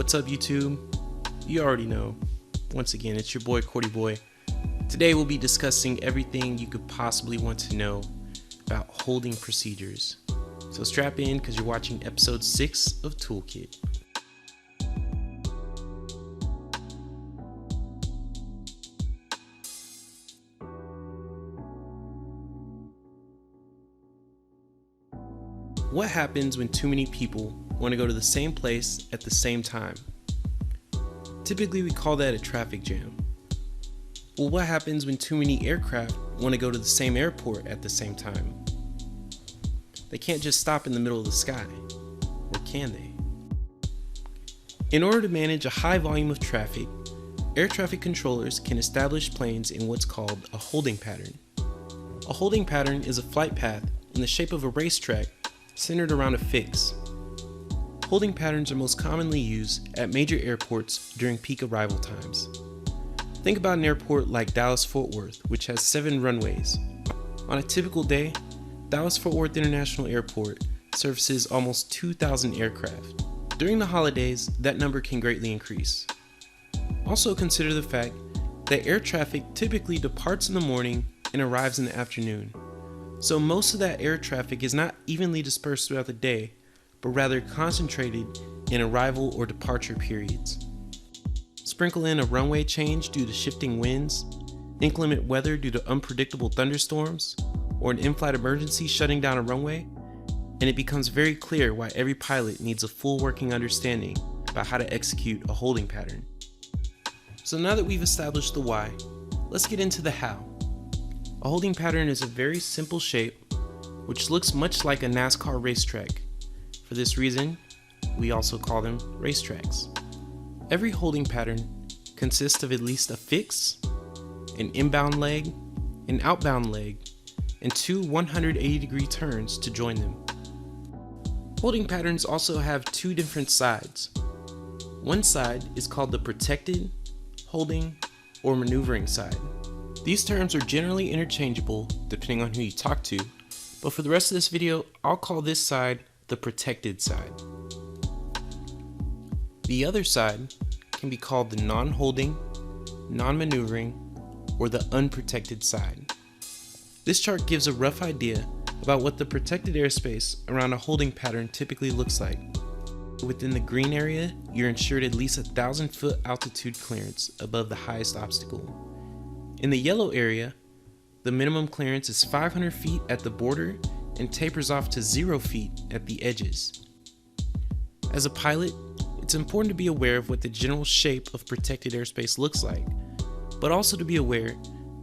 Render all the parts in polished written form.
What's up, YouTube? You already know. Once again, it's your boy Cordy Boy. Today we'll be discussing everything you could possibly want to know about holding procedures. So strap in because you're watching episode 6 of Toolkit. What happens when too many people want to go to the same place at the same time? Typically we call that a traffic jam. Well, what happens when too many aircraft want to go to the same airport at the same time? They can't just stop in the middle of the sky, or can they? In order to manage a high volume of traffic, air traffic controllers can establish planes in what's called a holding pattern. A holding pattern is a flight path in the shape of a racetrack centered around a fix. Holding patterns are most commonly used at major airports during peak arrival times. Think about an airport like Dallas-Fort Worth, which has 7 runways. On a typical day, Dallas-Fort Worth International Airport services almost 2,000 aircraft. During the holidays, that number can greatly increase. Also consider the fact that air traffic typically departs in the morning and arrives in the afternoon. So most of that air traffic is not evenly dispersed throughout the day, but rather concentrated in arrival or departure periods. Sprinkle in a runway change due to shifting winds, inclement weather due to unpredictable thunderstorms, or an in-flight emergency shutting down a runway, and it becomes very clear why every pilot needs a full working understanding about how to execute a holding pattern. So now that we've established the why, let's get into the how. A holding pattern is a very simple shape which looks much like a NASCAR racetrack. For this reason, we also call them racetracks. Every holding pattern consists of at least a fix, an inbound leg, an outbound leg, and 2 180-degree turns to join them. Holding patterns also have 2 different sides. One side is called the protected, holding, or maneuvering side. These terms are generally interchangeable depending on who you talk to, but for the rest of this video, I'll call this side the protected side. The other side can be called the non-holding, non-maneuvering, or the unprotected side. This chart gives a rough idea about what the protected airspace around a holding pattern typically looks like. Within the green area, you're ensured at least 1,000-foot altitude clearance above the highest obstacle. In the yellow area, the minimum clearance is 500 feet at the border and tapers off to 0 feet at the edges. As a pilot, it's important to be aware of what the general shape of protected airspace looks like, but also to be aware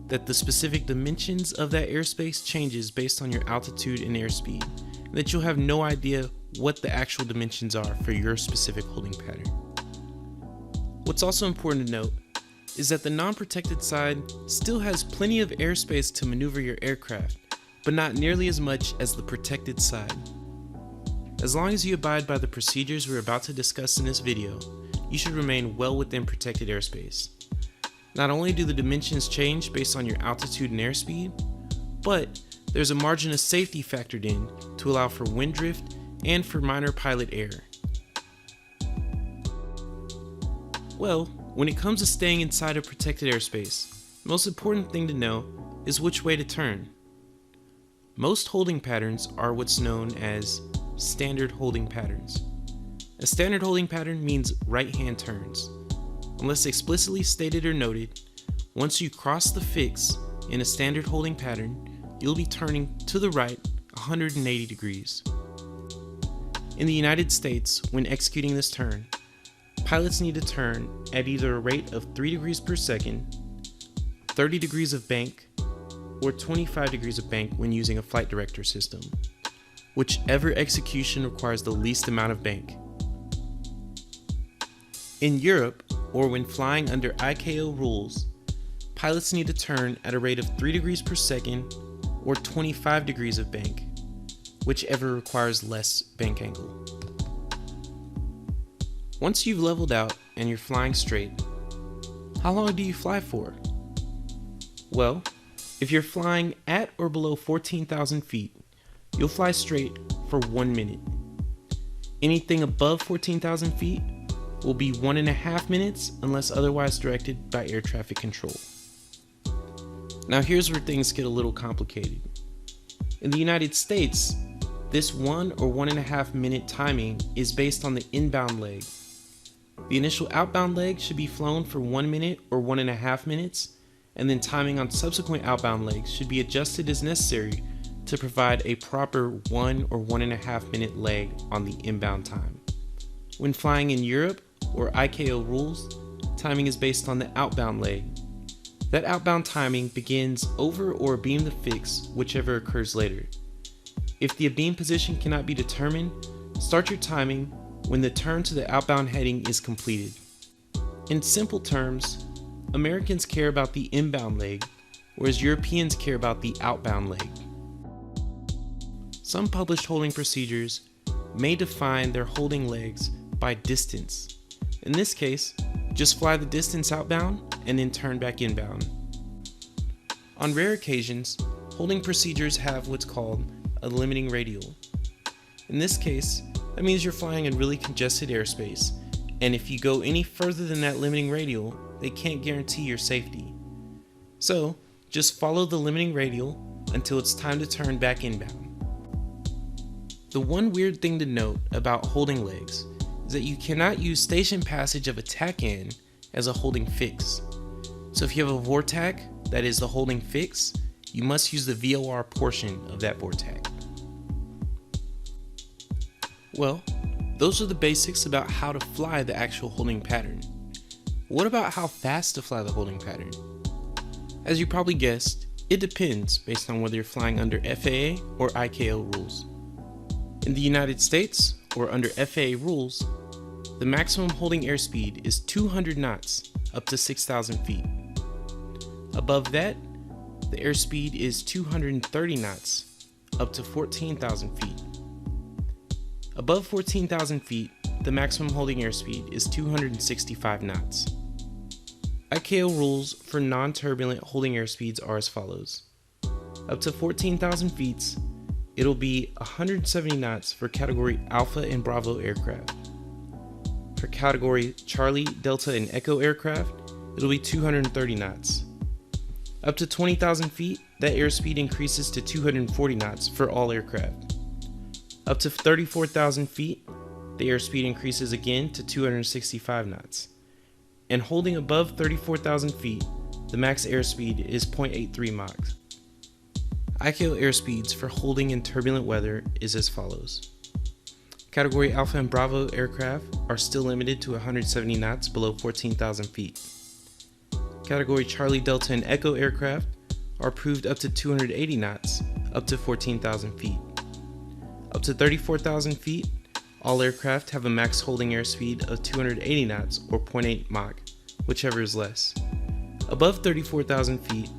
that the specific dimensions of that airspace changes based on your altitude and airspeed, and that you'll have no idea what the actual dimensions are for your specific holding pattern. What's also important to note is that the non-protected side still has plenty of airspace to maneuver your aircraft, but not nearly as much as the protected side. As long as you abide by the procedures we're about to discuss in this video, you should remain well within protected airspace. Not only do the dimensions change based on your altitude and airspeed, but there's a margin of safety factored in to allow for wind drift and for minor pilot error. Well, when it comes to staying inside of protected airspace, the most important thing to know is which way to turn. Most holding patterns are what's known as standard holding patterns. A standard holding pattern means right-hand turns. Unless explicitly stated or noted, once you cross the fix in a standard holding pattern, you'll be turning to the right 180 degrees. In the United States, when executing this turn, pilots need to turn at either a rate of 3 degrees per second, 30 degrees of bank, or 25 degrees of bank when using a flight director system, whichever execution requires the least amount of bank. In Europe, or when flying under ICAO rules, pilots need to turn at a rate of 3 degrees per second or 25 degrees of bank, whichever requires less bank angle. Once you've leveled out and you're flying straight, how long do you fly for? Well, if you're flying at or below 14,000 feet, you'll fly straight for 1 minute. Anything above 14,000 feet, will be 1.5 minutes unless otherwise directed by air traffic control. Now here's where things get a little complicated. In the United States, this 1 or 1.5 minute timing is based on the inbound leg. The initial outbound leg should be flown for 1 minute or 1.5 minutes, and then timing on subsequent outbound legs should be adjusted as necessary to provide a proper 1 or 1.5 minute leg on the inbound time. When flying in Europe or ICAO rules, timing is based on the outbound leg. That outbound timing begins over or abeam the fix, whichever occurs later. If the abeam position cannot be determined, start your timing when the turn to the outbound heading is completed. In simple terms, Americans care about the inbound leg, whereas Europeans care about the outbound leg. Some published holding procedures may define their holding legs by distance. In this case, just fly the distance outbound and then turn back inbound. On rare occasions, holding procedures have what's called a limiting radial. In this case, that means you're flying in really congested airspace, and if you go any further than that limiting radial, they can't guarantee your safety. So, just follow the limiting radial until it's time to turn back inbound. The one weird thing to note about holding legs is that you cannot use station passage of a tack-in as a holding fix. So if you have a VORTAC that is the holding fix, you must use the VOR portion of that VORTAC. Well, those are the basics about how to fly the actual holding pattern. What about how fast to fly the holding pattern? As you probably guessed, it depends based on whether you're flying under FAA or ICAO rules. In the United States, or under FAA rules, the maximum holding airspeed is 200 knots up to 6,000 feet. Above that, the airspeed is 230 knots up to 14,000 feet. Above 14,000 feet, the maximum holding airspeed is 265 knots. ICAO rules for non-turbulent holding airspeeds are as follows. Up to 14,000 feet, it'll be 170 knots for Category Alpha and Bravo aircraft. For Category Charlie, Delta, and Echo aircraft, it'll be 230 knots. Up to 20,000 feet, that airspeed increases to 240 knots for all aircraft. Up to 34,000 feet, the airspeed increases again to 265 knots. And holding above 34,000 feet, the max airspeed is 0.83 Mach. ICAO airspeeds for holding in turbulent weather is as follows. Category Alpha and Bravo aircraft are still limited to 170 knots below 14,000 feet. Category Charlie, Delta, and Echo aircraft are approved up to 280 knots up to 14,000 feet. Up to 34,000 feet, all aircraft have a max holding airspeed of 280 knots or 0.8 Mach, whichever is less. Above 34,000 feet,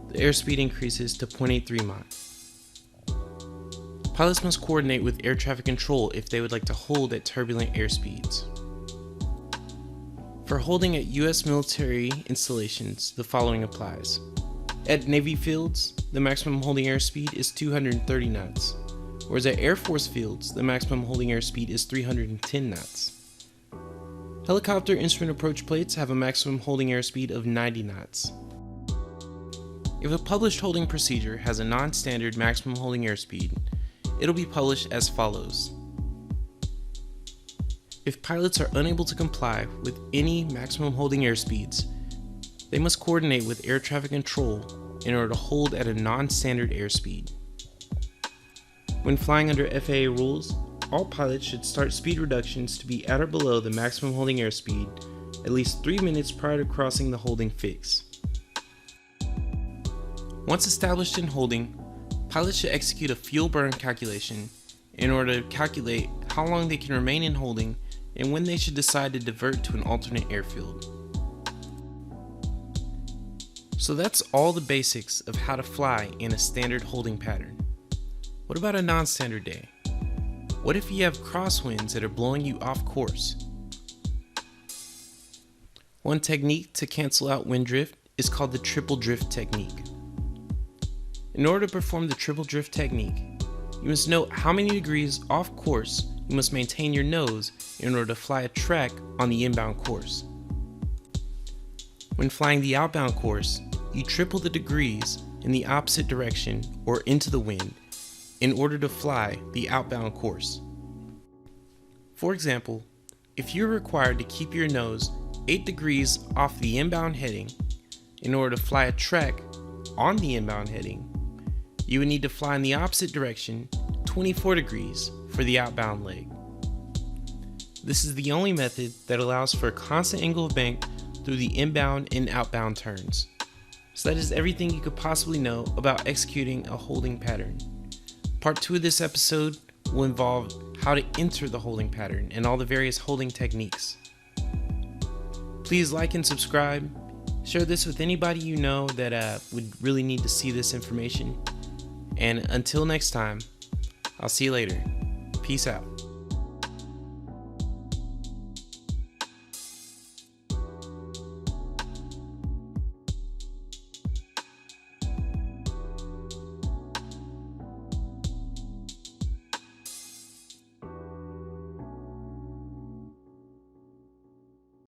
the airspeed increases to 0.83 Mach. Pilots must coordinate with air traffic control if they would like to hold at turbulent airspeeds. For holding at U.S. military installations, the following applies. At Navy fields, the maximum holding airspeed is 230 knots, whereas at Air Force fields, the maximum holding airspeed is 310 knots. Helicopter instrument approach plates have a maximum holding airspeed of 90 knots. If a published holding procedure has a non-standard maximum holding airspeed, it'll be published as follows. If pilots are unable to comply with any maximum holding airspeeds, they must coordinate with air traffic control in order to hold at a non-standard airspeed. When flying under FAA rules, all pilots should start speed reductions to be at or below the maximum holding airspeed at least 3 minutes prior to crossing the holding fix. Once established in holding, pilots should execute a fuel burn calculation in order to calculate how long they can remain in holding and when they should decide to divert to an alternate airfield. So that's all the basics of how to fly in a standard holding pattern. What about a non-standard day? What if you have crosswinds that are blowing you off course? One technique to cancel out wind drift is called the triple drift technique. In order to perform the triple drift technique, you must note how many degrees off course you must maintain your nose in order to fly a track on the inbound course. When flying the outbound course, you triple the degrees in the opposite direction or into the wind in order to fly the outbound course. For example, if you're required to keep your nose 8 degrees off the inbound heading in order to fly a track on the inbound heading, you would need to fly in the opposite direction 24 degrees for the outbound leg. This is the only method that allows for a constant angle of bank through the inbound and outbound turns. So that is everything you could possibly know about executing a holding pattern. Part 2 of this episode will involve how to enter the holding pattern and all the various holding techniques. Please like and subscribe. Share this with anybody you know that would really need to see this information. And until next time, I'll see you later. Peace out.